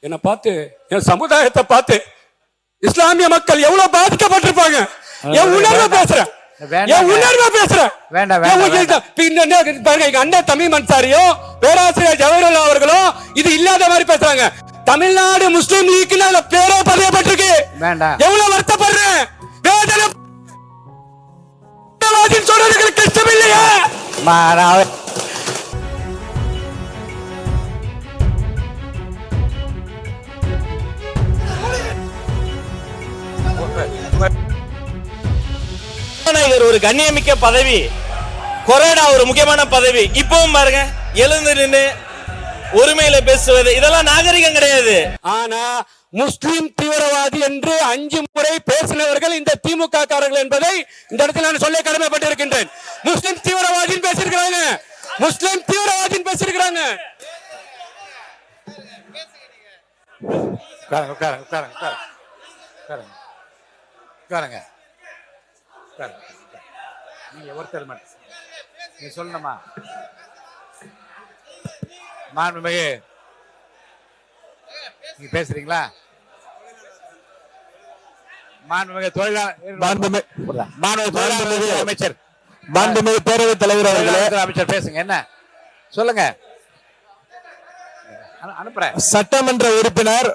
என்னை பார்த்து, என் சமுதாயத்தை பார்த்து இஸ்லாமிய மக்கள் எவ்வளவு பாதிக்கப்பட்டிருப்பாங்க. என் உணர்வை பேசுறேன், என் உணர்வை பேசுறேன். அண்ணன் தமிழ் அன்சாரியும் பேராசிரியர் ஜவஹர்லால் அவர்களும் இது இல்லாத மாதிரி பேசுறாங்க. தமிழ்நாடு முஸ்லிம் லீக் பேரே பதியப்பட்டிருக்கு. எவ்வளவு வருத்தப்படுறேன். சொல்றதுக்கு கஷ்டம் இல்லையா? ஒரு கண்ணியமிக்க பதவி, கொரோனா ஒரு முக்கியமான பதவி. இப்பவும் பாருங்க, எழுந்து நின்று உரிமையில பேசுவது இதெல்லாம் நாகரிகம் கிடையாது. ஆனா முஸ்லிம் தீவிரவாதி என்று 5 முறை பேசினவர்கள் இந்த திமுக காரர்கள் என்பதை இந்த இடத்துல நான் சொல்ல கடமைப்பட்டிருக்கின்றேன். முஸ்லிம் தீவிரவாதி பேசியிருக்கிறாங்க, முஸ்லிம் தீவிரவாதி பேசியிருக்கிறாங்க. நீங்க ஒருத்தர் நீ சொல்லணுமா? மாண்புமிகு நீங்க பேசுறீங்களா? மாண்புமிகு அமைச்சர், மாண்புமிகு பேரவைத் தலைவர் அவர்களே, அமைச்சர் பேசுங்க. என்ன சொல்லுங்க, அனுப்புறேன். சட்டமன்ற உறுப்பினர்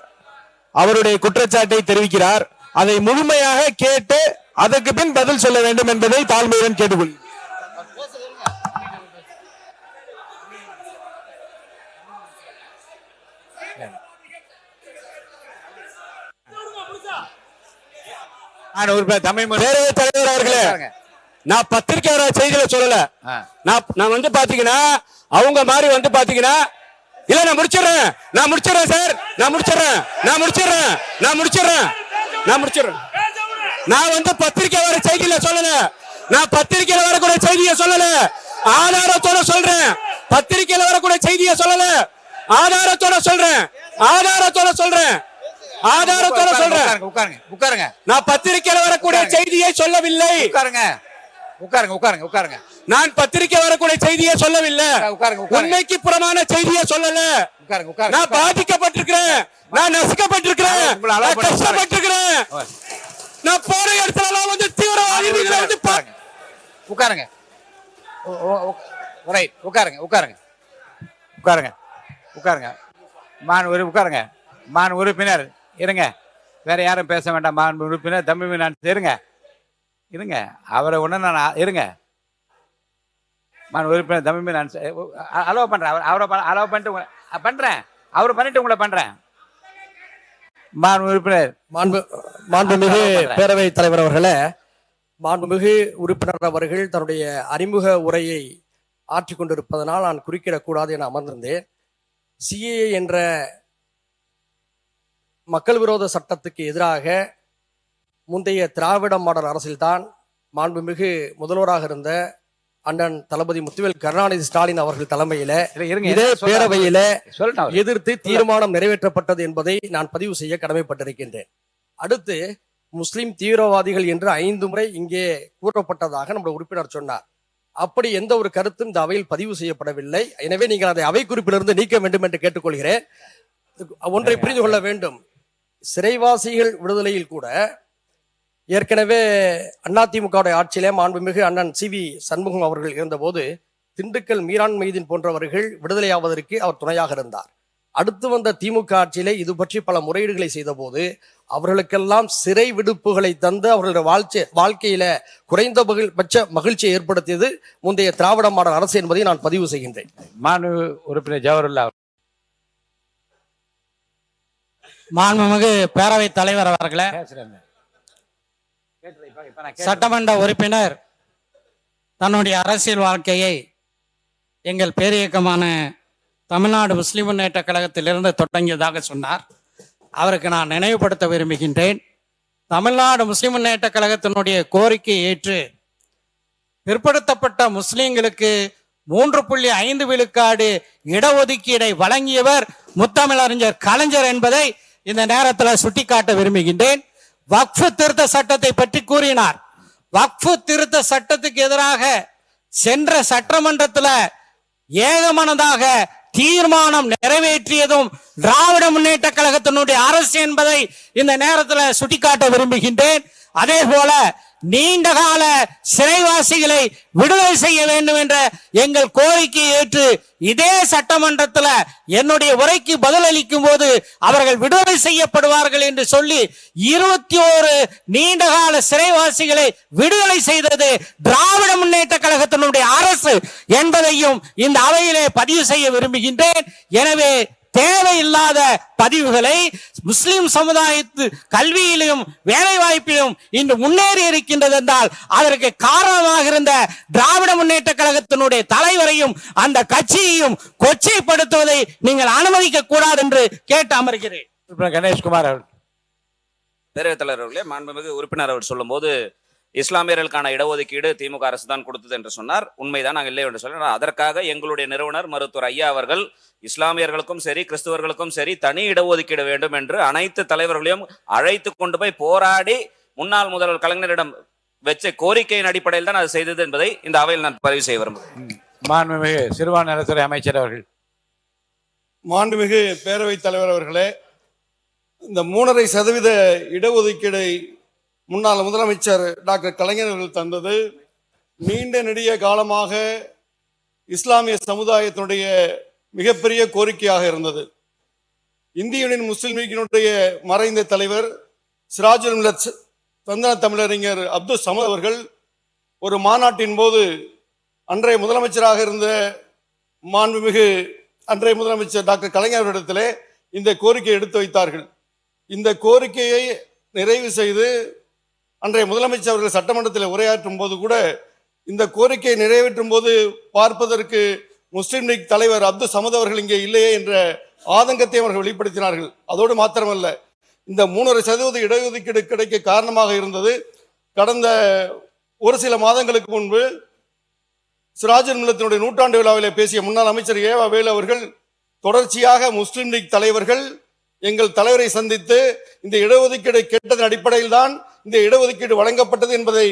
அவருடைய குற்றச்சாட்டை தெரிவிக்கிறார். அதை முழுமையாக கேட்டு அதற்கு பின் பதில் சொல்ல வேண்டும் என்பதை தாழ்மையுடன் கேட்டுக்கொள்கிறேன். பேரவைத் தலைவர் அவர்களே, நான் பத்திரிகையாளர் செய்தியில சொல்லல. நான் வந்து பாத்தீங்கன்னா அவங்க மாதிரி வந்து பாத்தீங்கன்னா, இல்ல நான் முடிச்சிடறேன் சார், நான் முடிச்சிடறேன். நான் வந்து பத்திரிகையாளர் வர செய்தியில சொல்லல, நான் பத்திரிகையில வரக்கூடிய செய்தியை சொல்லல, ஆதாரத்தோட சொல்றேன். பத்திரிகையில வரக்கூடிய செய்தியை சொல்லல, ஆதாரத்தோட சொல்றேன். உட்காருங்க. நான் பத்திரிகையில வரக்கூடிய செய்தியை சொல்லவில்லை. உட்காருங்க. நான் பத்திரிகை வரக்கூடிய செய்தியை சொல்லவில்லை. உண்மைக்கு புறமான செய்தியை சொல்லல. நான் பாதிக்கப்பட்டிருக்கிறேன், நான் நசுக்கப்பட்டிருக்கிறேன், நான் கஷ்டப்பட்டிருக்கிறேன். நான் போற இடத்துல வந்து தீவிரவாதிகளை வந்து உட்காருங்க. மான் உறுப்பினர் இருங்க, வேற யாரும் பேச வேண்டாம். மான் உறுப்பினர் தமிழ் இருங்க, அவரை ஒண்ணு நான் இருங்க. மான் உறுப்பினர் தமிழ் அலோவ் பண்றேன், அலோவ் பண்ணிட்டு பண்றேன், அவர் பண்ணிட்டு உங்களை பண்றேன். மான் உறுப்பினர், மாண்புமிகு பேரவைத் தலைவர் அவர்களே, மாண்புமிகு உறுப்பினர் அவர்கள் தன்னுடைய அறிமுக உரையை ஆற்றிக் கொண்டிருப்பதனால் நான் குறுக்கிடக்கூடாது என அமர்ந்திருந்தேன். சிஏஏ என்ற மக்கள் விரோத சட்டத்துக்கு எதிராக முந்தைய திராவிட மாடல் அரசில்தான் மாண்புமிகு முதல்வராக இருந்த அண்ணன் தளபதி முத்துவேல் கருணாநிதி ஸ்டாலின் அவர்கள் தலைமையில இதே பேரவையில எதிர்த்து தீர்மானம் நிறைவேற்றப்பட்டது என்பதை நான் பதிவு செய்ய கடமைப்பட்டிருக்கின்றேன். அடுத்து முஸ்லிம் தீவிரவாதிகள் என்று 5 முறை இங்கே கூறப்பட்டதாக நம்முடைய உறுப்பினர் சொன்னார். அப்படி எந்த ஒரு கருத்தும் இந்த அவையில் பதிவு செய்யப்படவில்லை. எனவே நீங்கள் அதை அவை குறிப்பிலிருந்து நீக்க வேண்டும் என்று கேட்டுக்கொள்கிறேன். ஒன்றை புரிந்து கொள்ள வேண்டும், சிறைவாசிகள் விடுதலையில் கூட ஏற்கனவே அதிமுக ஆட்சியிலே மாண்புமிகு அண்ணன் CV சண்முகம் அவர்கள் இருந்தபோது திண்டுக்கல் மீரான் மெய்தீன் போன்றவர்கள் விடுதலையாவதற்கு அவர் துணையாக இருந்தார். அடுத்து வந்த திமுக ஆட்சியிலே இது பற்றி பல முறையீடுகளை செய்த போது அவர்களுக்கெல்லாம் சிறை விடுப்புகளை தந்து அவர்களுடைய வாழ்க்கையில குறைந்தபட்ச மகிழ்ச்சியை ஏற்படுத்தியது முந்தைய திராவிட மாடல் அரசு என்பதை நான் பதிவு செய்கின்றேன். மாண்பு உறுப்பினர் ஜவஹர்லால். மாண்புமிகு பேரவைத் தலைவர் அவர்களே, சட்டமன்ற உறுப்பினர் தன்னுடைய அரசியல் வாழ்க்கையை எங்கள் பேரியக்கமான தமிழ்நாடு முஸ்லிம் முன்னேற்ற கழகத்திலிருந்து தொடங்கியதாக சொன்னார். அவருக்கு நான் நினைவுபடுத்த விரும்புகின்றேன். தமிழ்நாடு முஸ்லிம் முன்னேற்ற கழகத்தினுடைய கோரிக்கையை ஏற்று பிற்படுத்தப்பட்ட முஸ்லிம்களுக்கு 3.5 விழுக்காடு இடஒதுக்கீடை வழங்கியவர் முத்தமிழறிஞர் கலைஞர் என்பதை இந்த நேரத்தில் சுட்டிக்காட்ட விரும்புகின்றேன். வக்ஃப் திருத்த சட்டத்தை பற்றி கூறினார். வக்ஃப் திருத்த சட்டத்துக்கு எதிராக சென்ற சட்டமன்றத்தில் ஏகமனதாக தீர்மானம் நிறைவேற்றியதும் திராவிட முன்னேற்ற கழகத்தினுடைய அரசு என்பதை இந்த நேரத்தில் சுட்டிக்காட்ட விரும்புகின்றேன். அதே போல நீண்டகால சிறைவாசிகளை விடுதலை செய்ய வேண்டும் என்ற எங்கள் கோரிக்கையை ஏற்று இதே சட்டமன்றத்தில் என்னுடைய உரைக்கு பதிலளிக்கும் போது அவர்கள் விடுதலை செய்யப்படுவார்கள் என்று சொல்லி 21 நீண்டகால சிறைவாசிகளை விடுதலை செய்தது திராவிட முன்னேற்ற கழகத்தினுடைய அரசு என்பதையும் இந்த அவையிலே பதிவு செய்ய விரும்புகின்றேன். எனவே தேவையில்லாத பதிவுகளை முஸ்லிம் சமுதாயத்து கல்வியிலும் வேலை வாய்ப்பிலும் இன்று முன்னேறி இருக்கின்றது என்றால் அதற்கு காரணமாக இருந்த திராவிட முன்னேற்ற கழகத்தினுடைய தலைவரையும் அந்த கட்சியையும் கொச்சைப்படுத்துவதை நீங்கள் அனுமதிக்க கூடாது என்று கேட்டு அமர்கிறேன். கணேஷ்குமார் அவர்கள். பேரவைத் தலைவர் அவர்களே, மாண்புமிகு உறுப்பினர் அவர் சொல்லும் போது இஸ்லாமியர்களுக்கான இடஒதுக்கீடு திமுக அரசு தான் கொடுத்தது என்று சொன்னார். உண்மைதான், நாங்கள் இல்லை என்று சொல்ல. அதற்காக எங்களுடைய நிறுவனர் மருத்துவர் ஐயா அவர்கள் இஸ்லாமியர்களுக்கும் சரி கிறிஸ்துவர்களுக்கும் சரி தனி இடஒதுக்கீடு வேண்டும் என்று அனைத்து தலைவர்களையும் அழைத்து கொண்டு போய் போராடி முன்னாள் முதல்வர் கலைஞரிடம் வச்ச கோரிக்கையின் அடிப்படையில் தான் அது செய்தது என்பதை இந்த அவையில் நான் பதிவு செய்ய விரும்புகிறேன். மாண்புமிகு சிறுபான்மை நலத்துறை அமைச்சர் அவர்கள். மாண்புமிகு பேரவைத் தலைவர் அவர்களே, இந்த 3.5% இடஒதுக்கீடை முன்னாள் முதலமைச்சர் டாக்டர் கலைஞர் அவர்கள் தந்தது நீண்ட நெடிய காலமாக இஸ்லாமிய சமுதாயத்தினுடைய மிகப்பெரிய கோரிக்கையாக இருந்தது. இந்திய யூனியன் முஸ்லிம் லீக்கினுடைய மறைந்த தலைவர் சிராஜுல் மில்லத் தந்தன தமிழறிஞர் அப்துல் சமத் அவர்கள் ஒரு மாநாட்டின் போது அன்றைய முதலமைச்சராக இருந்த மாண்புமிகு அன்றைய முதலமைச்சர் டாக்டர் கலைஞர் அவரிடத்திலே இந்த கோரிக்கையை எடுத்து வைத்தார்கள். இந்த கோரிக்கையை நிறைவு செய்து அன்றைய முதலமைச்சர் அவர்கள் சட்டமன்றத்தில் உரையாற்றும் போது கூட இந்த கோரிக்கையை நிறைவேற்றும் போது பார்ப்பதற்கு முஸ்லிம் லீக் தலைவர் அப்துல் சமத் அவர்கள் இங்கே இல்லையே என்ற ஆதங்கத்தை அவர்கள் வெளிப்படுத்தினார்கள். அதோடு மாத்திரமல்ல, இந்த 3.5% இடஒதுக்கீடு கிடைக்க காரணமாக இருந்தது கடந்த ஒரு சில மாதங்களுக்கு முன்பு சிராஜுல் மில்லத்தினுடைய நூற்றாண்டு விழாவிலே பேசிய முன்னாள் அமைச்சர் ஏவா வேலு அவர்கள் தொடர்ச்சியாக முஸ்லிம் லீக் தலைவர்கள் எங்கள் தலைவரை சந்தித்து இந்த இடஒதுக்கீடு கேட்டதன் அடிப்படையில் தான் இந்த இடஒதுக்கீடு வழங்கப்பட்டது என்பதை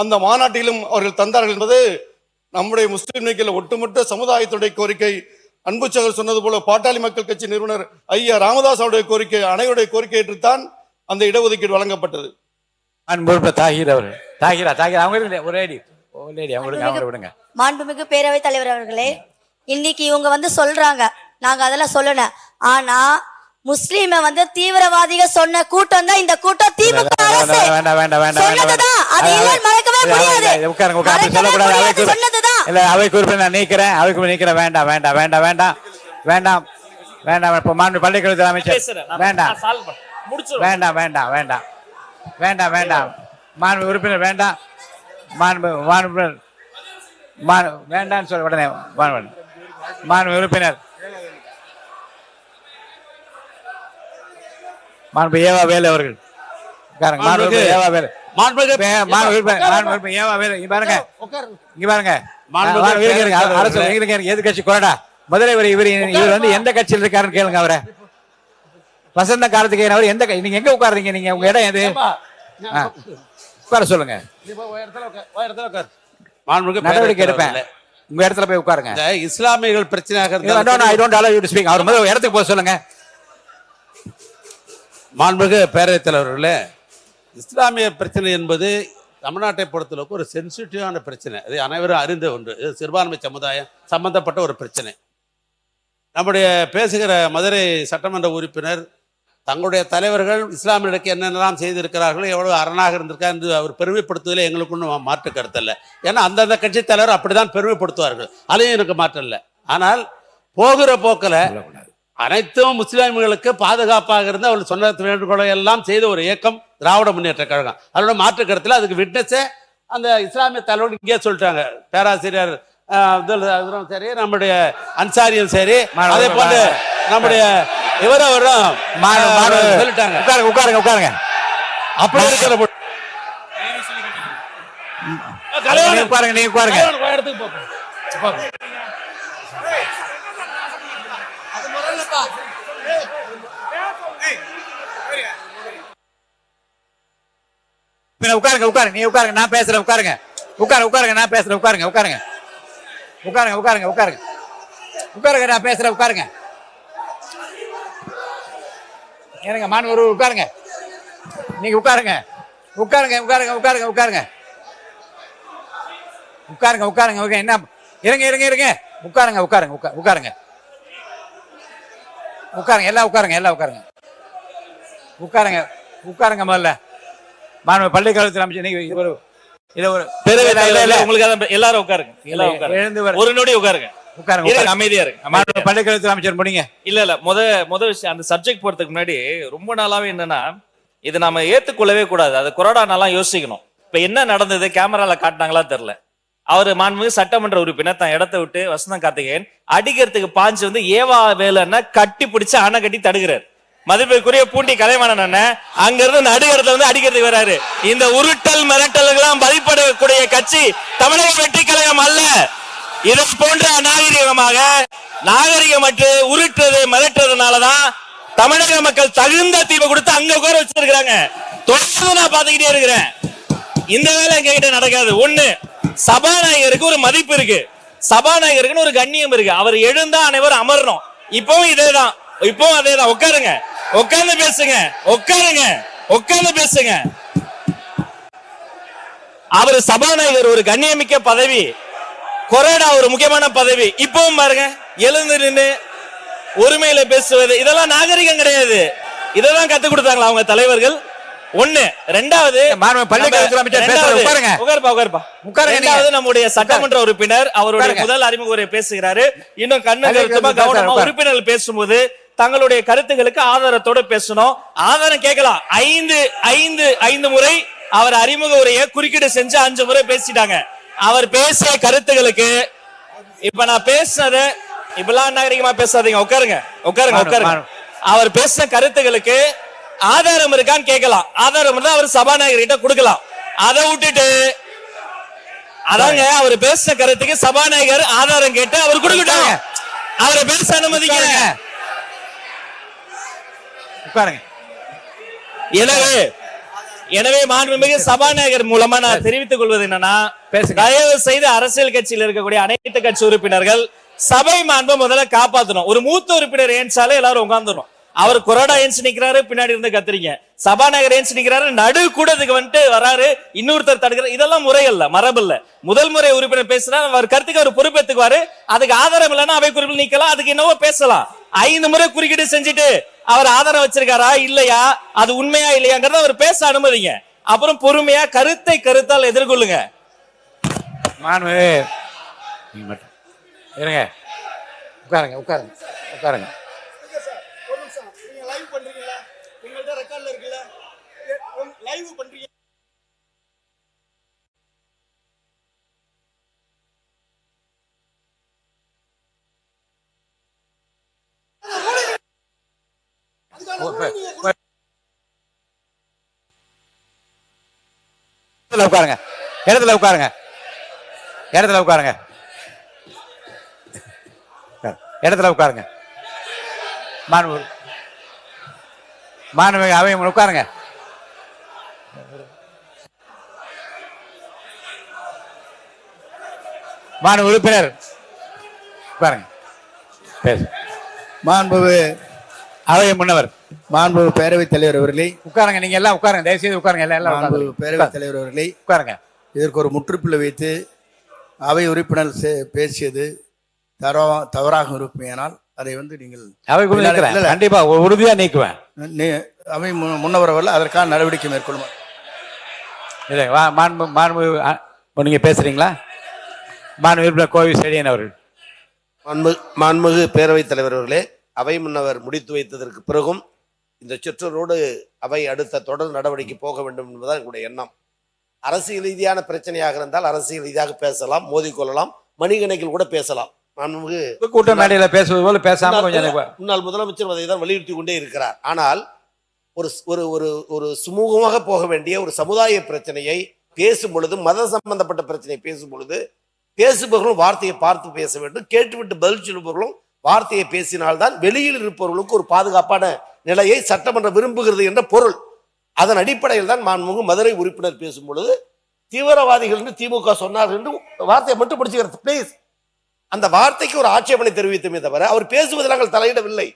அந்த மாநாட்டிலும் அவர்கள் தந்தார்கள் என்பது நம்முடைய முஸ்லிம் லீக்கில் ஒட்டுமொத்த சமுதாயத்துடைய கோரிக்கை. அன்பு சகோதரர் சொன்னது போல பாட்டாளி மக்கள் கட்சி நிறுவனர் ஐயா ராமதாஸ் அவருடைய கோரிக்கை, அனைவருடைய கோரிக்கை ஏற்றுத்தான் அந்த இடஒதுக்கீடு வழங்கப்பட்டது. மாண்புமிகு பேரவைத் தலைவர் அவர்களே, இன்னைக்கு இவங்க சொல்றாங்க, நாங்க அதெல்லாம் சொல்லணும். ஆனா முஸ்லீம தீவிரவாதிக சொன்ன கூட்டம் தான் இந்த கூட்டம். திமுக அரசு சொன்னதுதான், அது இல்லைன்னு மறக்கவே முடியாது. சொன்னதுதான். அவை குறிப்பை நான் நீக்கிறேன். வேண்டாம் வேண்டாம் வேண்டாம் வேண்டாம் வேண்டாம் வேண்டாம். இப்ப மாண்பு பள்ளிக்கல்வித்துறை அமைச்சர் வேண்டாம் வேண்டாம் வேண்டாம் வேண்டாம் வேண்டாம் வேண்டாம். மாண்பு உறுப்பினர் வேண்டாம். மாண்பு வேண்டாம்னு சொல்ல உடனே மாண்பு உறுப்பினர் மாண்பு ஏவா வேலு அவர்கள். ஏவா வேலு எது கட்சி கொறடா முதல்ல இவர் எந்த கட்சியில் இருக்காருன்னு கேளுங்க. அவரை வசந்த காலத்துக்கு அவர் எந்த நீங்க எங்க உட்காருறீங்க? நீங்க உங்க இடம் எது? உட்கார சொல்லுங்க. நடவடிக்கை எடுப்பேன். உங்க இடத்துல போய் உட்காருங்க. இஸ்லாமியர்கள் பிரச்சனையாக அவர் முதல்ல இடத்துக்கு போக சொல்லுங்க. மாண்புமிகு பேரவைத் தலைவர்களே, இஸ்லாமிய பிரச்சனை என்பது தமிழ்நாட்டை பொறுத்தளவுக்கு ஒரு சென்சிட்டிவான பிரச்சனை. அது அனைவரும் அறிந்த ஒன்று. இது சிறுபான்மை சமுதாயம் சம்பந்தப்பட்ட ஒரு பிரச்சனை. நம்முடைய பேசுகிற மதுரை சட்டமன்ற உறுப்பினர் தங்களுடைய தலைவர்கள் இஸ்லாமியர்களுக்கு என்னென்னலாம் செய்திருக்கிறார்கள், எவ்வளவு அரணாக இருந்திருக்கா என்று அவர் பெருமைப்படுத்துவதில் எங்களுக்கு ஒன்றும் மாற்று கருத்து இல்லை. ஏன்னா அந்தந்த கட்சி தலைவர் அப்படிதான் பெருமைப்படுத்துவார்கள். அதையும் எனக்கு மாற்றம் இல்லை. ஆனால் போகிற போக்கில் அனைத்தும் முஸ்லிம்களுக்கு பாதுகாப்பாக இருந்து அவர்கள் சொன்ன வேண்டுகோளை எல்லாம் செய்த ஒரு இயக்கம் திராவிட முன்னேற்ற கழகம். அதோட மாற்று கருத்தில் அதுக்கு விட்னஸே அந்த இஸ்லாமிய தலைவர் இங்கே சொல்லிட்டாங்க. பேராசிரியர் சரி, நம்முடைய அன்சாரியும் சரி, அதே போல நம்முடைய இவரும் சொல்லிட்டாங்க. உட்காருங்க உட்காருங்க. அப்படி இருக்கிற உட்காருங்க, நீங்க உட்காருங்க. உட்காருங்க உட்காருங்க. நீ உட்காருங்க, நான் பேசுறேன். உட்காருங்க உட்காருங்க நான் பேசுறேன். உட்காருங்க உட்காருங்க உட்காருங்க உட்காருங்க. உட்காருங்க, நான் பேசுறேன், உட்காருங்க. ஏனுங்க மாண்பு உட்காருங்க, நீங்க உட்காருங்க, உட்காருங்க, உட்காருங்க, உட்காருங்க, உட்காருங்க, உட்காருங்க, உட்காருங்க. ஓகே, என்ன இருங்க இருங்க இருங்க, உட்காருங்க, உட்காருங்க, உட்காருங்க, உட்காருங்க, எல்லாம் உட்காருங்க, எல்லாம் உட்காருங்க, உட்காருங்க, உட்காருங்க. முதல்ல மாண்பு பள்ளிக்கல்வித்துறை அமைச்சர் நீங்க ஒரு இத ஒரு உங்களுக்கு எல்லாரும் உட்காருங்க, எல்லாரும் உட்காருங்க. எழுந்து வர ஒரு நொடி உட்காருங்க, உட்காருங்க, அமைதியா இருக்கு. மாண்பு பள்ளிக்கல்வித்துறை அமைச்சர் முடிங்க. இல்ல முத விஷயம், அந்த சப்ஜெக்ட் போறதுக்கு முன்னாடி ரொம்ப நாளாவே என்னன்னா, இது நம்ம ஏத்துக்கொள்ளவே கூடாது. அது கொரோனா நாளா யோசிக்கணும். இப்ப என்ன நடந்தது, கேமரால காட்டினாங்களா தெரியல. அவரு மாண்புமிகு சட்டமன்ற உறுப்பினர் தான் இடத்தை விட்டு வசந்தம் கார்த்திகேயன் அடிக்கிறதுக்கு பாஞ்சு வந்து ஏவா வேலைன்னா கட்டி பிடிச்சு அணை கட்டி தடுக்கிறார். மதிப்பிற்குரிய பூண்டி கலைவாணன் அண்ணன் அங்க இருந்து நடுகிறதுல வந்து அடிக்கிறதுக்கு வராரு. இந்த உருட்டல் மிரட்டல்களாம் பதிப்படக்கூடிய கட்சி தமிழக வெற்றி கழகம் அல்ல. இதை போன்ற அநாகரிகமாக நாகரிகமற்று உருட்டுறது மிரட்டுறதுனாலதான் தமிழக மக்கள் தகுந்த தீர்வை கொடுத்து அங்க உட்கார வச்சிருக்காங்க. தொடர்ந்து நான் பாத்துக்கிட்டே இருக்கிறேன். இந்த வேலை எங்ககிட்ட நடக்காது. ஒண்ணு, சபாநாயகருக்கு ஒரு மதிப்பு இருக்கு, சபாநாயகருக்குன்னு ஒரு கண்ணியம் இருக்கு. அவர் எழுந்தா அனைவரும் அமரணும். இப்பவும் இதேதான், இப்பவும் அதேதான். உட்காருங்க, உட்கார்ந்து பேசுங்க, உட்காருங்க, உட்கார்ந்து பேசுங்க. அவர் சபாநாயகர் ஒரு கண்ணியமிக்க பதவி, கொரோனா ஒரு முக்கியமான பதவி. இப்பவும் பாருங்க, எழுந்து நின்று ஒருமையில பேசுவது, இதெல்லாம் நாகரிகம் கிடையாது. இதெல்லாம் கத்து கொடுத்தாங்களா அவங்க தலைவர்கள்? ஒண்ணு. ரெண்டாவது, நம்முடைய சட்டமன்ற உறுப்பினர் அவருடைய முதல் அறிமுக உரை பேசுகிறாரு. இன்னும் கண்ணு கவனமா உறுப்பினர்கள் பேசும்போது தங்களுடைய கருத்துக்களுக்கு ஆதாரத்தோட பேசணும். ஆதாரம் கேட்கலாம். ஐந்து முறை அவர் அறிமுக உரையை குறுக்கீடு செஞ்சு 5 முறை பேசிட்டாங்க. அவர் பேசிய கருத்துகளுக்கு இப்ப நான் பேசுனது இப்பெல்லாம் நாகரிகமா பேசாதீங்க. உட்காருங்க, உட்காருங்க, உட்காருங்க. அவர் பேசின கருத்துகளுக்கு ஆதாரம் இருக்கான்னு கேட்கலாம். ஆதாரம் இருந்தா அவர் சபாநாயகர் கிட்ட கொடுக்கலாம். அதை விட்டுட்டு அதாங்க அவர் பேசின கருத்துக்கு சபாநாயகர் ஆதாரம் கேட்டு அவர் கொடுக்கட்டும். அவரை பேச அனுமதிக்கிறேன். உட்காருங்க. எனவே மாண்புமிகு சபாநாயகர் மூலமா நான் தெரிவித்துக் கொள்வது என்னன்னா, தயவு செய்து அரசியல் கட்சியில் இருக்கக்கூடிய அனைத்து கட்சி உறுப்பினர்கள் சபை மாண்பை முதல்ல காப்பாற்றணும். ஒரு மூத்த உறுப்பினர் ஏன்சாலே எல்லாரும் உட்கார்ந்துடும். அவர் கொரோனா ஏன்ஸ் நிக்கிறாரு, பின்னாடி இருந்து கத்துறீங்க. சபாநாயகர் ஏன்ஸ் நிக்கிறாரு, நடு கூடத்துக்கு வந்துட்டு வராரு, இன்னொருத்தர் தடுக்கிறார். இதெல்லாம் முறை இல்ல, மரபு இல்ல. முதல் முறை உறுப்பினர் பேசுறாரு, அவர் கருத்துக்கு அவர் பொறுப்பேற்றுக்குவாரு. அதுக்கு ஆதாரம் இல்லைன்னா அவை குறிப்பில் நீக்கலாம், அதுக்கு என்னவோ பேசலாம். 5 முறை குறுக்கீடு செஞ்சுட்டு அவர் ஆதாரம் வச்சிருக்காரா இல்லையா, அது உண்மையா இல்லையாங்கிறத அவர் பேச அனுமதிங்க. அப்புறம் பொறுமையா கருத்தை கருத்தால் எதிர்கொள்ளுங்க. இருங்க, உட்காருங்க, உட்காருங்க, உட்காருங்க. உட்காருங்க, இடத்துல உட்காருங்க, இடத்துல உட்காருங்க, இடத்துல உட்காருங்க. மாண்புமிகு அவை உட்காருங்க. மாண்பு உறுப்பினர் உட்காருங்க, பேசு. மாண்புமிகு அவை முன்னவர், மாண்புமிகு பேரவைத் தலைவர் அவர்களே, உட்காருங்க. நீங்க எல்லாம் உட்காருங்க, தயவுசெய்து உட்காருங்க. எல்லாம் மாண்புமிகு பேரவைத் தலைவர் அவர்களே, உட்காருங்க. இதற்கு ஒரு முற்றுப்புள்ளி வைத்து அவை உறுப்பினர் பேசியது தவறாக இருப்பேனால் அதை நீங்கள் அவை கண்டிப்பா உறுதியா நீக்குவேன். அவை முன்னவர் அவர்கள் அதற்கான நடவடிக்கை மேற்கொள்ளும். இல்லை, நீங்க பேசுறீங்களா? மாண்பு உறுப்பினர் கோவை செழியன் அவர்கள். மாண்புமிகு பேரவைத் தலைவர் அவர்களே, அவை முன்னவர் முடித்து வைத்ததற்கு பிறகும் இந்த சுற்றரோடு அவை அடுத்த தொடர் நடவடிக்கை போக வேண்டும் என்பதுதான் எங்களுடைய எண்ணம். அரசியல் ரீதியான பிரச்சனையாக இருந்தால் அரசியல் ரீதியாக பேசலாம், மோதிக்கொள்ளலாம், மணிகணக்கில் கூட பேசலாம். மாண்புமிகு கூட்ட மேடையில பேசுவது போல பேசாம முன்னாள் முதலமைச்சர் அதை தான் வலியுறுத்தி கொண்டே இருக்கிறார். ஆனால் ஒரு ஒரு ஒரு சுமூகமாக போக வேண்டிய ஒரு சமுதாய பிரச்சனையை பேசும் பொழுது, மத சம்பந்தப்பட்ட பிரச்சனையை பேசும் பொழுது பேசுபவர்களும் வார்த்தையை பார்த்து பேச வேண்டும், கேட்டுவிட்டு பதில் சொல்லுபவர்களும் வார்த்தையை பேசினால்தான் வெளியில் இருப்பவர்களுக்கு ஒரு பாதுகாப்பான நிலையை சட்டமன்றம் விரும்புகிறது என்ற பொருள். அதன் அடிப்படையில் தான் மாண்புமிகு மதுரை உறுப்பினர் பேசும் பொழுது தீவிரவாதிகள் என்று திமுக சொன்னார் என்று வார்த்தையை மட்டும் பிடிச்சுக்கிறது. பிளீஸ், அந்த வார்த்தைக்கு ஒரு ஆட்சேபனை தெரிவித்தமே தவிர அவர் பேசுவதில் நாங்கள் தலையிடவில்லை.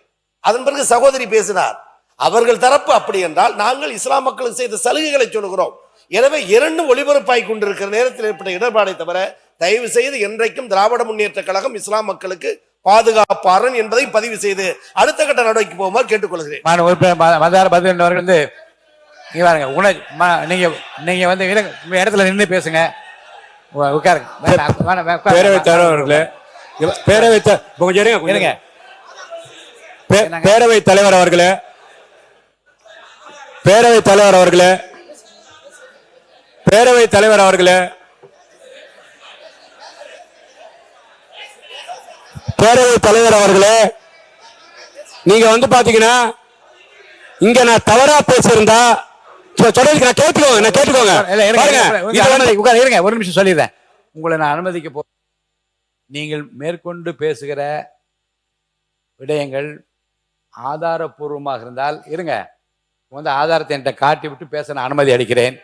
அதன் பிறகு சகோதரி பேசினார். அவர்கள் தரப்பு அப்படி என்றால் நாங்கள் இஸ்லாம் மக்களுக்கு செய்த சலுகைகளை சொல்கிறோம். எனவே இரண்டும் ஒளிபரப்பாய் கொண்டிருக்கிற நேரத்தில் ஏற்பட்ட இடர்பாடை தவிர தயவு செய்து என்றைக்கும் திராவிட முன்னேற்ற கழகம் இஸ்லாம் மக்களுக்கு பாதுகாப்பாரன் என்பதை பதிவு செய்து அடுத்த கட்ட நடவடிக்கை போகுமாறு கேட்டுக்கொள்கிறேன். அவர்கள் வந்து இங்க பாருங்க, நீங்க வந்து இடத்துல நின்று பேசுங்க. உட்காருங்க. பேரவைத் தலைவர்களே, பேரவைத் தலைவர் அவர்களே, பேரவைத் தலைவர் அவர்களே, பேரவைத் தலைவர் அவர்களே, பேரவைத் தலைவர் அவர்களே, நீங்க வந்து பாத்தீங்கன்னா இங்க நான் தவறா பேசியிருந்தா கேட்டுக்கோங்க. ஒரு நிமிஷம் சொல்லிடுறேன். உங்களை நான் அனுமதிக்க நீங்கள் மேற்கொண்டு பேசுகிற விடயங்கள் ஆதாரபூர்வமாக இருந்தால் இருங்க, வந்து ஆதாரத்தை என்கிட்ட காட்டி விட்டு பேச நான் அனுமதி அளிக்கிறேன்.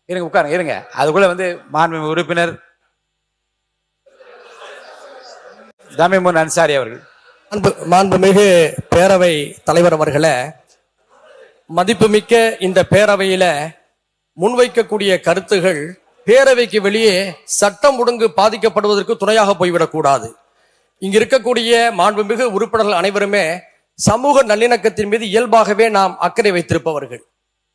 இருங்க, உட்காருங்க, இருங்க. அதுக்குள்ள வந்து மாண்புமிகு உறுப்பினர் தமிமுன் அன்சாரி அவர்கள். மாண்புமிகு பேரவை தலைவர் அவர்களே, மதிப்புமிக்க இந்த பேரவையில முன்வைக்கக்கூடிய கருத்துகள் பேரவைக்கு வெளியே சட்டம் ஒழுங்கு பாதிக்கப்படுவதற்கு துணையாக போய்விடக்கூடாது. இங்க இருக்கக்கூடிய மாண்புமிகு உறுப்பினர்கள் அனைவருமே சமூக நல்லிணக்கத்தின் மீது இயல்பாகவே நாம் அக்கறை வைத்திருப்பவர்கள்,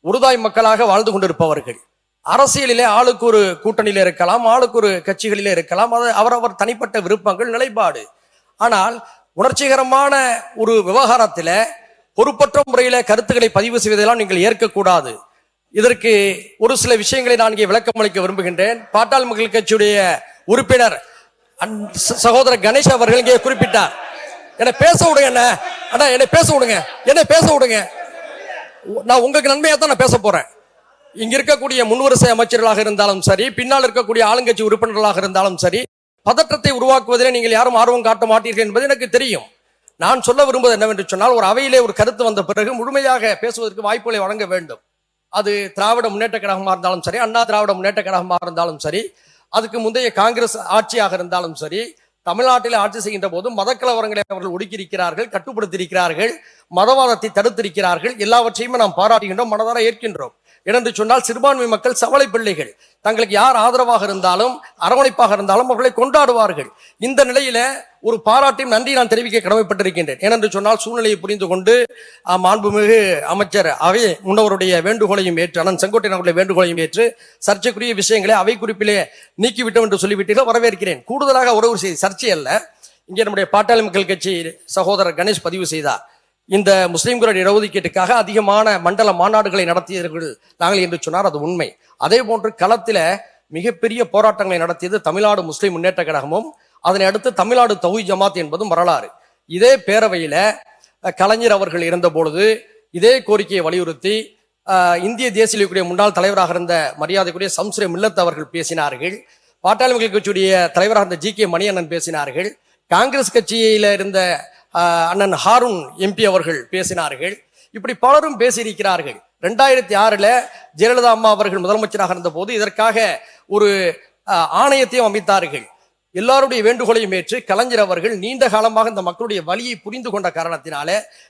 உருதாய் மக்களாக வாழ்ந்து கொண்டிருப்பவர்கள். அரசியலிலே ஆளுக்கு ஒரு கூட்டணியில இருக்கலாம், ஆளுக்கு ஒரு கட்சிகளிலே இருக்கலாம், அது அவரவர் தனிப்பட்ட விருப்பங்கள், நிலைப்பாடு. ஆனால் உணர்ச்சிகரமான ஒரு விவகாரத்தில பொறுப்பற்ற முறையில கருத்துக்களை பதிவு செய்வதெல்லாம் நீங்கள் ஏற்கக்கூடாது. இதற்கு ஒரு சில விஷயங்களை நான் இங்கே விளக்கம் அளிக்க விரும்புகின்றேன். பாட்டாளி மக்கள் கட்சியுடைய உறுப்பினர் சகோதரர் கணேஷ் அவர்கள் இங்கே குறிப்பிட்டார். என்னை பேச விடுங்க, என்னை பேச விடுங்க, என்னை பேச விடுங்க. நான் உங்களுக்கு நன்மையா தான் நான் பேச போறேன். இங்க இருக்கக்கூடிய முன்வரிசை அமைச்சர்களாக இருந்தாலும் சரி, பின்னால் இருக்கக்கூடிய ஆளுங்கட்சி உறுப்பினர்களாக இருந்தாலும் சரி, பதற்றத்தை உருவாக்குவதிலே நீங்கள் யாரும் ஆர்வம் காட்ட மாட்டீர்கள் என்பது எனக்கு தெரியும். நான் சொல்ல விரும்புவது என்னவென்று சொன்னால், ஒரு அவையிலே ஒரு கருத்து வந்த பிறகு முழுமையாக பேசுவதற்கு வாய்ப்புகளை வழங்க வேண்டும். அது திராவிட முன்னேற்ற கழகமாக இருந்தாலும் சரி, அண்ணா திராவிட முன்னேற்ற கழகமாக இருந்தாலும் சரி, அதுக்கு முந்தைய காங்கிரஸ் ஆட்சியாக இருந்தாலும் சரி, தமிழ்நாட்டில் ஆட்சி செய்கின்ற போது மதக்கலவரங்களை அவர்கள் ஒடுக்கியிருக்கிறார்கள், கட்டுப்படுத்தியிருக்கிறார்கள், மதவாதத்தை தடுத்திருக்கிறார்கள். எல்லாவற்றையும் நாம் பாராட்டுகின்றோம், மனதார ஏற்கின்றோம். ஏனென்று சொன்னால் சிறுபான்மை மக்கள் சவளை பிள்ளைகள். தங்களுக்கு யார் ஆதரவாக இருந்தாலும் அரவணைப்பாக இருந்தாலும் அவர்களை கொண்டாடுவார்கள். இந்த நிலையில ஒரு பாராட்டையும் நன்றி நான் தெரிவிக்க கடமைப்பட்டிருக்கின்றேன். ஏனென்று சொன்னால் சூழ்நிலையை புரிந்து கொண்டு மாண்புமிகு அமைச்சர் அவை முன்னவருடைய வேண்டுகோளையும் ஏற்று, அண்ணன் செங்கோட்டையன் அவருடைய வேண்டுகோளையும் ஏற்று சர்ச்சைக்குரிய விஷயங்களை அவை குறிப்பிலே நீக்கிவிட்டோம் என்று சொல்லிவிட்டீர்கள், வரவேற்கிறேன். கூடுதலாக ஒரு செய்தி, சர்ச்சை அல்ல, இங்கே நம்முடைய பாட்டாளி மக்கள் கட்சி சகோதரர் கணேஷ் பதிவு செய்தார். இந்த முஸ்லிம்களுடைய இடஒதுக்கீட்டுக்காக அதிகமான மண்டல மாநாடுகளை நடத்தியவர்கள் நாங்கள் என்று சொன்னார், அது உண்மை. அதே போன்று களத்தில மிகப்பெரிய போராட்டங்களை நடத்தியது தமிழ்நாடு முஸ்லிம் முன்னேற்ற கழகமும், அதனை அடுத்து தமிழ்நாடு தௌஹீத் ஜமாத் என்பதும் வரலாறு. இதே பேரவையில கலைஞர் அவர்கள் இருந்த பொழுது இதே கோரிக்கையை வலியுறுத்தி இந்திய தேசிய முன்னாள் தலைவராக இருந்த மரியாதைக்குரிய சம்சுரே மில்லத் அவர்கள் பேசினார்கள். பாட்டாளி மக்கள் கட்சியுடைய தலைவராக இருந்த ஜி.கே. மணியண்ணன் பேசினார்கள். காங்கிரஸ் கட்சியில இருந்த அண்ணன் ஹாரூன் எம்பி அவர்கள் பேசினார்கள். இப்படி பலரும் பேசியிருக்கிறார்கள். 2006 ஜெயலலிதா அம்மா அவர்கள் முதலமைச்சராக இருந்த போது இதற்காக ஒரு ஆணையத்தையும் அமைத்தார்கள். எல்லாருடைய வேண்டுகோளையும் ஏற்று கலைஞர் அவர்கள் நீண்ட காலமாக இந்த மக்களுடைய வலியை புரிந்து கொண்ட காரணத்தினால,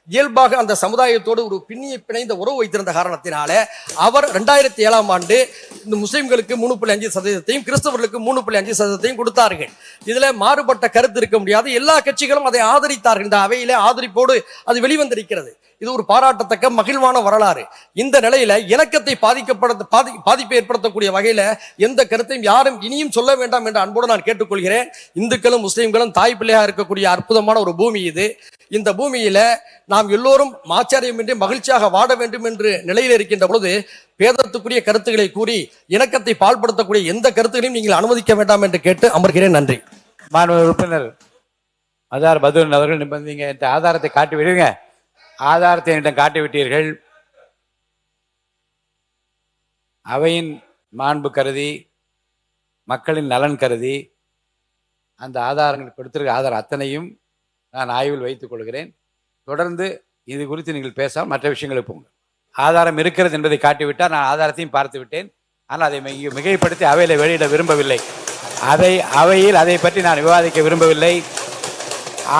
இயல்பாக அந்த சமுதாயத்தோடு ஒரு பிணைந்த உறவு வைத்திருந்த காரணத்தினால அவர் 2007ஆம் ஆண்டு இந்த முஸ்லிம்களுக்கு 3.5%, கிறிஸ்தவர்களுக்கு 3.5% கொடுத்தார்கள். இதுல மாறுபட்ட கருத்து இருக்க முடியாது. எல்லா கட்சிகளும் அதை ஆதரித்தார்கள். இந்த அவையிலே ஆதரிப்போடு அது வெளிவந்திருக்கிறது. இது ஒரு பாராட்டத்தக்க மகிழ்வான வரலாறு. இந்த நிலையில இணக்கத்தை பாதிப்பை ஏற்படுத்தக்கூடிய வகையில எந்த கருத்தையும் யாரும் இனியும் சொல்ல வேண்டாம் என்ற அன்போடு நான் கேட்டுக்கொள்கிறேன். இந்துக்களும் முஸ்லிம்களும் தாய் பிள்ளையாக இருக்கக்கூடிய அற்புதமான ஒரு பூமி இது. இந்த பூமியில நாம் எல்லோரும் ஆச்சரியமின்றி மகிழ்ச்சியாக வாழ வேண்டும் என்று நிலையில் இருக்கின்ற பொழுது பேதத்துக்குரிய கருத்துக்களை கூறி இணக்கத்தை பால்படுத்தக்கூடிய எந்த கருத்துக்களையும் நீங்கள் அனுமதிக்க வேண்டாம் என்று கேட்டு அமர்கிறேன். நன்றி. மாண்புமிகு உறுப்பினர் அதார் பதுன் அவர்கள் நீங்க ஆதாரத்தை காட்டி விடுங்க. ஆதாரத்தை என்னிடம் காட்டிவிட்டீர்கள். அவையின் மாண்பு கருதி, மக்களின் நலன் கருதி அந்த ஆதாரங்கள் கொடுத்திருக்க ஆதாரம் அத்தனையும் நான் ஆய்வில் வைத்துக் கொள்கிறேன். தொடர்ந்து இது குறித்து நீங்கள் பேசாமல் மற்ற விஷயங்களுக்கு போங்க. ஆதாரம் இருக்கிறது என்பதை காட்டிவிட்டால் நான் ஆதாரத்தையும் பார்த்து விட்டேன். ஆனால் அதை மிகைப்படுத்தி அவையில் வெளியிட விரும்பவில்லை. அவையில் அதை பற்றி நான் விவாதிக்க விரும்பவில்லை.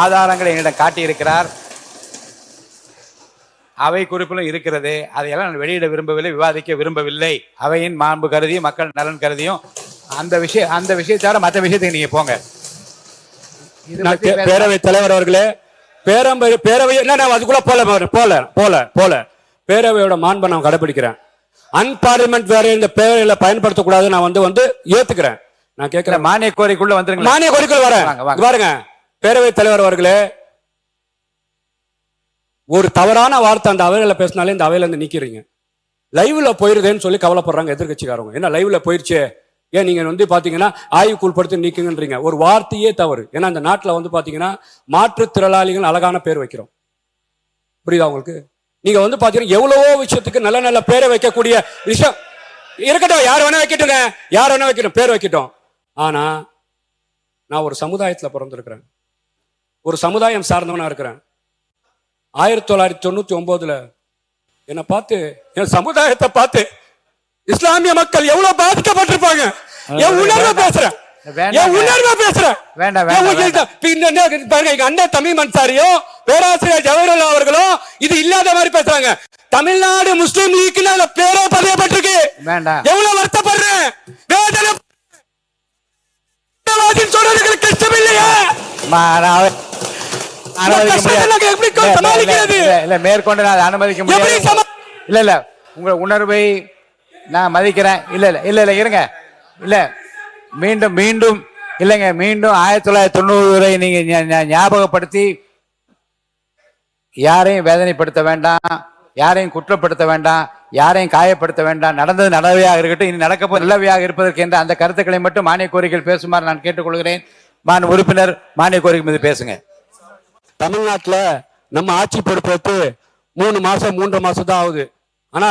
ஆதாரங்களை என்னிடம் காட்டியிருக்கிறார். அவை குறிப்பிலும் இருக்கிறது. அதையெல்லாம் நான் வெளியிட விரும்பவில்லை, விவாதிக்க விரும்பவில்லை. அவையின் மாண்பு கருதியும் மக்கள் நலன் கருதியும் அந்த விஷயத்தோட மற்ற விஷயத்துக்கு நீங்க போங்க. பேரவைத் தலைவர் அவர்களே, பேரவை அதுக்குள்ள போல பேரவையோட மாண்பை நான் கடைபிடிக்கிறேன். அன்பார்லிமெண்ட் வேற இந்த பேரையில பயன்படுத்தக்கூடாது. நான் வந்து ஏத்துக்கிறேன். நான் கேட்கிறேன், மானிய கோரிக்கைக்குள்ள வந்துருங்க. மானிய கோரிக்கை வரேன். பாருங்க பேரவைத் தலைவர் அவர்களே, ஒரு தவறான வார்த்தை அந்த அவையில பேசினாலே இந்த அவையில இருந்து நீக்கிறீங்க. லைவ்ல போயிருதேன்னு சொல்லி கவலைப்படுறாங்க எதிர்கட்சிக்காரங்க. என்ன லைவ்ல போயிருச்சே, ஏன் நீங்க பாத்தீங்கன்னா ஆய்வுக்குள்படுத்தி நீக்குங்கன்றீங்க. ஒரு வார்த்தையே தவறு. ஏன்னா இந்த நாட்டுல பாத்தீங்கன்னா மாற்றுத்திறனாளிகள் அழகான பேர் வைக்கிறோம். புரியுதா உங்களுக்கு? நீங்க பாத்தீங்கன்னா எவ்வளவோ விஷயத்துக்கு நல்ல நல்ல பேரை வைக்கக்கூடிய விஷயம் இருக்கட்டும். யார் வேணா வைக்கட்டுங்க, யார் வேணா வைக்கட்டும், பேர் வைக்கட்டும். ஆனா நான் ஒரு சமுதாயத்துல பிறந்திருக்கிறேன், ஒரு சமுதாயம் சார்ந்தவனா இருக்கிறேன். 1999 என்னை பார்த்து, என் சமுதாயத்தை பார்த்து இஸ்லாமிய மக்கள் எவ்வளவு பாதிக்கப்பட்டிருப்பாங்க. என் உணர்வை பேசுறேன், என் உணர்வை பேசுறேன். அண்ணன் தமிழ் அன்சாரியும் பேராசிரியர் ஜவஹர்லால் அவர்களும் இது இல்லாத மாதிரி பேசுறாங்க. தமிழ்நாடு முஸ்லிம் லீக் பேரே பதியப்பட்டிருக்கு. எவ்வளவு வருத்தப்படுறேன். சொல்றதுக்கு கஷ்டம் இல்லையா? மேற்கொண்டு நான் அனுமதிக்க முடியாது. இல்ல உங்க உணர்வை நான் மதிக்கிறேன். இல்ல இருங்க. இல்ல மீண்டும் இல்லைங்க. மீண்டும் 1990 நீங்க ஞாபகப்படுத்தி யாரையும் வேதனைப்படுத்த வேண்டாம், யாரையும் குற்றப்படுத்த வேண்டாம், யாரையும் காயப்படுத்த வேண்டாம். நடந்தது நல்லவையாக இருக்கட்டும், இனி நடக்க போது நல்லவையாக இருப்பதற்கு என்ற அந்த கருத்துக்களை மட்டும் மானிய கோரிக்கைகள் பேசுமாறு நான் கேட்டுக்கொள்கிறேன். உறுப்பினர் மானிய கோரிக்கை மீது பேசுங்க. தமிழ்நாட்டுல நம்ம ஆட்சி பொறுப்பேற்று 3 மாசம் 3.5 மாசம் தான் ஆகுது. ஆனா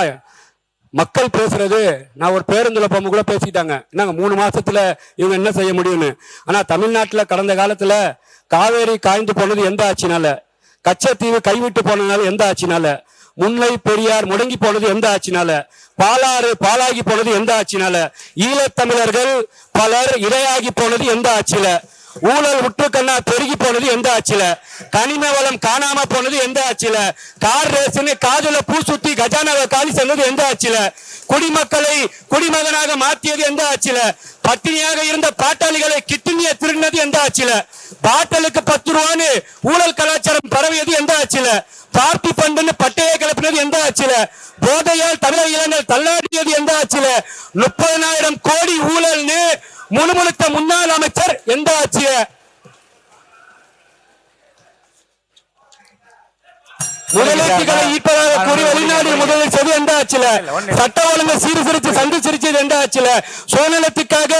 மக்கள் பேசுறது, நான் ஒரு பேருந்துல போக கூட பேசிட்டாங்க, என்னங்க 3 மாசத்துல இவங்க என்ன செய்ய முடியும்னு. ஆனா தமிழ்நாட்டுல கடந்த காலத்துல காவேரி காய்ந்து போனது எந்த ஆட்சினால, கச்சத்தீவு கைவிட்டு போனதுனால எந்த ஆட்சினால, முல்லை பெரியார் முடங்கி போனது எந்த ஆட்சினால, பாலாறு பாலாகி போனது எந்த ஆட்சினால, ஈழத்தமிழர்கள் பலர் இரையாகி போனது எந்த ஆட்சியில, ஊழல் உற்றுக்கண்ணா பெருகி போனது எந்த ஆட்சியில, கனிம வளம் காணாம போனது எந்த ஆட்சியில, கார் ரேஸ்னு காதுல பூ சுத்தி கஜானாவை காலி செஞ்சது எந்த ஆட்சியில, குடிமக்களை குடிமகனாக மாற்றியது எந்த ஆட்சியில, பட்டினியாக இருந்த பாட்டாளிகளை கிட்னியை திருடினது எந்த ஆட்சியில, பாட்டலுக்கு 10 ரூபான்னு ஊழல் கலாச்சாரம் பரவியது எந்த ஆட்சியில, பார்ட்டி பண்டுன்னு பட்டையை கிளப்பினது எந்த ஆட்சியில, போதையால் தமிழக இளைஞர் தள்ளாடியது எந்த ஆட்சியில, 30,000 கோடி ஊழல்னு முணுமுணுத்த முன்னாள் அமைச்சர் எந்த ஆட்சிய, முதலீட்டுகளை ஈர்ப்பதாக கூறி வெளிநாடு முதலில் செய்து எந்த ஆட்சியில, சட்ட ஒழுங்கு சீர்திருத்தி சந்தி சிரிச்சது எந்த ஆட்சியில, சுயநலத்துக்காக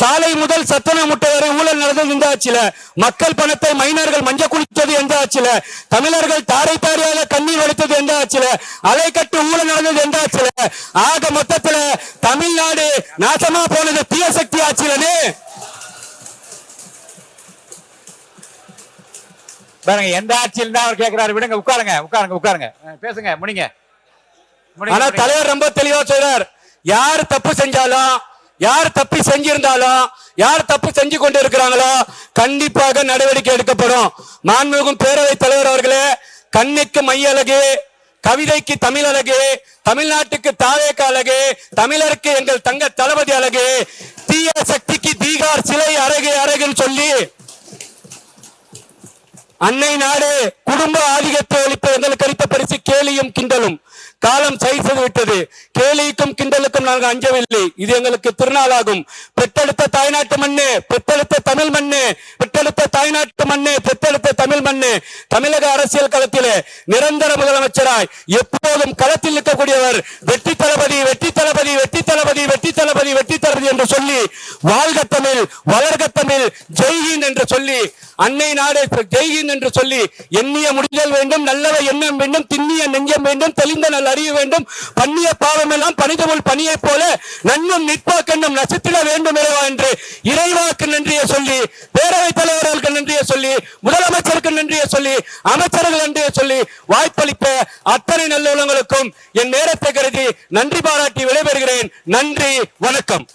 சாலை முதல் சத்தன முட்டை வரை ஊழல் நடந்தது எந்த ஆட்சியில, மக்கள் பணத்தை மைனர்கள் மஞ்ச குளித்தது எந்த ஆட்சியில, தமிழர்கள் தாரை தாரையாக கண்ணீர் வடித்தது எந்த ஆட்சியில, அலைக்கட்டு ஊழல் நடந்தது எந்த ஆட்சியில, ஆக மொத்தத்துல தமிழ்நாடு நாசமா போனது தீய சக்தி ஆட்சியிலே. பாருங்க, எந்த ஆட்சியில் தான் அவர் கேட்கிறாரு. விடுங்க, உட்காருங்க பேசுங்க, முடிங்க. ஆனா தலைவர் ரொம்ப தெளிவா சொல்றார், யார் தப்பு செஞ்சாலும், யார் தப்பு செஞ்சிருந்தாலும், யார் தப்பு செஞ்சு கொண்டு இருக்கிறாங்களோ கண்டிப்பாக நடவடிக்கை எடுக்கப்படும். மாண்புமிகு பேரவைத் தலைவர் அவர்களே, கண்ணுக்கு மை அழகு, கவிதைக்கு தமிழ் அழகு, தமிழ்நாட்டுக்கு தாவேக்க அழகு, தமிழருக்கு எங்கள் தங்க தளபதி அழகு, தீய சக்திக்கு தீகார் சிலை அழகு அழகுன்னு சொல்லி அன்னை நாடு குடும்ப ஆதிக்கத்தை ஒழிப்பு எங்களுக்கு அளித்த பரிசு கேலியும் கிண்டலும். காலம் செய்து விட்டது. கேலிக்கும் கிண்டலுக்கும் நாங்கள் அஞ்சவில்லை. இது எங்களுக்கு திருநாளாகும். பெற்றெடுத்த தாய்நாட்டு மண்ணு, பெற்றெடுத்த தமிழ் மண்ணு, பெற்றெடுத்த தாய்நாட்டு மண்ணு, பெற்றெடுத்த தமிழ் மண்ணு. தமிழக அரசியல் களத்திலே நிரந்தர முதலமைச்சராய் எப்போதும் களத்தில் நிற்கக்கூடியவர் வெற்றி தளபதி, வெற்றி தளபதி, வெற்றி தளபதி, வெற்றி தளபதி, வெற்றி தளபதி என்று சொல்லி, வாழ்க தமிழ், வளர்க தமிழ், ஜெய்ஹிந்த் என்று சொல்லி, அன்னை நாடு ஜெய்ஹிந்த் என்று சொல்லி, எண்ணிய முடிதல் வேண்டும், நல்லவை எண்ணம் வேண்டும், திண்ணிய நெஞ்சம் வேண்டும், தெளிந்த நல் அறிய வேண்டும், பண்ணிய பாவம் எல்லாம் பனிதமுள் பணியை போல நன்னும் நிற்பாக்கண்ணும் நசித்திட வேண்டும் இறைவா என்று இறைவாக்கு நன்றியை சொல்லி, பேரவைத் தலைவர்களுக்கு நன்றியை சொல்லி, முதலமைச்சருக்கு நன்றியை சொல்லி, அமைச்சர்கள் நன்றியை சொல்லி, வாய்ப்பளித்த அத்தனை நல்ல உள்ளங்களுக்கும் என் நேரத்தை கருதி நன்றி பாராட்டி விடைபெறுகிறேன். நன்றி, வணக்கம்.